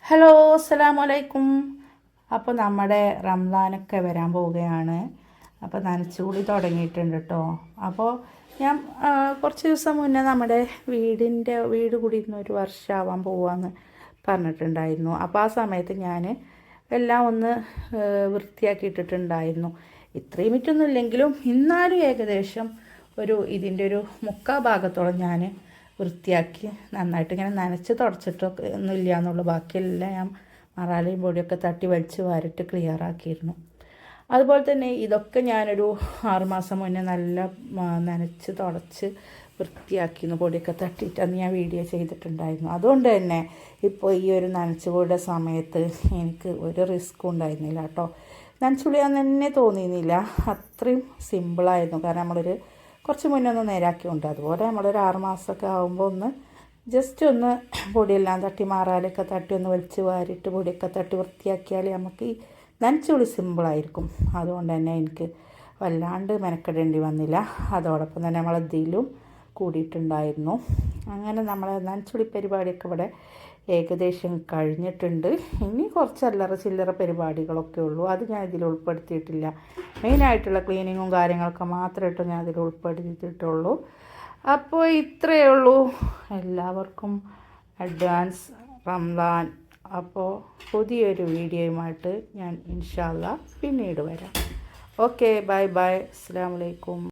Hello, അസ്സലാമു അലൈക്കും. അപ്പോൾ നമ്മുടെ റംസാനൊക്കെ വരാൻ പോവുകയാണ്. അപ്പോൾ നനച്ചുകൂടി തുടങ്ങിയിട്ടുണ്ട് കേട്ടോ. അപ്പോൾ ഞാൻ കുറച്ച് ദിവസം മുന്നേ നമ്മുടെ വീട് കൂടിയിരുന്ന ഒരു വർഷമാവാൻ പോവാന്ന് പറഞ്ഞിട്ടുണ്ടായിരുന്നു. അപ്പോൾ ആ സമയത്ത് ഞാൻ എല്ലാം ഒന്ന് വൃത്തിയാക്കിയിട്ടിട്ടുണ്ടായിരുന്നു. ഇത്രയും മിറ്റൊന്നും ഇല്ലെങ്കിലും എന്നാലും ഏകദേശം ഇതിൻ്റെ ഒരു മുക്കാൽ ഭാഗത്തോളം ഞാൻ വൃത്തിയാക്കി നന്നായിട്ട് ഇങ്ങനെ നനച്ച് തുടച്ചിട്ടൊക്കെ ഒന്നുമില്ല എന്നുള്ളൂ. ബാക്കിയെല്ലാം ഞാൻ മറാലയും പൊടിയൊക്കെ തട്ടി വലിച്ച് വാരിട്ട് ക്ലിയർ ആക്കിയിരുന്നു. അതുപോലെ തന്നെ ഇതൊക്കെ ഞാനൊരു 6 മാസം മുന്നേ നല്ല നനച്ച് തുടച്ച് വൃത്തിയാക്കിയിരുന്നു. പൊടിയൊക്കെ തട്ടിയിട്ട് അന്ന് ഞാൻ വീഡിയോ ചെയ്തിട്ടുണ്ടായിരുന്നു. അതുകൊണ്ട് തന്നെ ഇപ്പോൾ ഈ ഒരു നനച്ചുകൂടെ സമയത്ത് എനിക്ക് ഒരു റിസ്ക്കും ഉണ്ടായിരുന്നില്ല കേട്ടോ. നനച്ചുളിയാന്ന് തന്നെ തോന്നിയിരുന്നില്ല. അത്രയും സിമ്പിളായിരുന്നു. കാരണം കുറച്ച് മുന്നേ ഒന്ന് നേരാക്കിയുണ്ട്. അതുപോലെ നമ്മളൊരു 6 മാസമൊക്കെ ആകുമ്പോൾ ജസ്റ്റ് ഒന്ന് പൊടിയെല്ലാം തട്ടി മാറാലൊക്കെ തട്ടി ഒന്ന് വലിച്ച് വാരിയിട്ട് പൊടിയൊക്കെ തട്ടി വൃത്തിയാക്കിയാൽ നമുക്ക് ഈ നനച്ചുളി സിമ്പിളായിരിക്കും. അതുകൊണ്ട് തന്നെ എനിക്ക് വല്ലാണ്ട് മെനക്കെടേണ്ടി വന്നില്ല. അതോടൊപ്പം തന്നെ നമ്മളതിലും കൂടിയിട്ടുണ്ടായിരുന്നു. അങ്ങനെ നമ്മളെ നനച്ചുളി പരിപാടിയൊക്കെ ഇവിടെ ഏകദേശം കഴിഞ്ഞിട്ടുണ്ട്. ഇനി കുറച്ച് അല്ലറ ചില്ലറ പരിപാടികളൊക്കെ ഉള്ളൂ. അത് ഞാൻ ഇതിൽ ഉൾപ്പെടുത്തിയിട്ടില്ല. മെയിനായിട്ടുള്ള ക്ലീനിങ്ങും കാര്യങ്ങളൊക്കെ മാത്രമായിട്ട് ഞാൻ അതിൽ ഉൾപ്പെടുത്തിയിട്ടുള്ളൂ. അപ്പോൾ ഇത്രയേ ഉള്ളൂ. എല്ലാവർക്കും അഡ്വാൻസ് റംസാൻ. അപ്പോൾ പുതിയൊരു വീഡിയോയുമായിട്ട് ഞാൻ ഇൻഷാ അല്ലാഹ് പിന്നീട് വരാം. Okay, bye bye. അസ്സലാമു അലൈക്കും.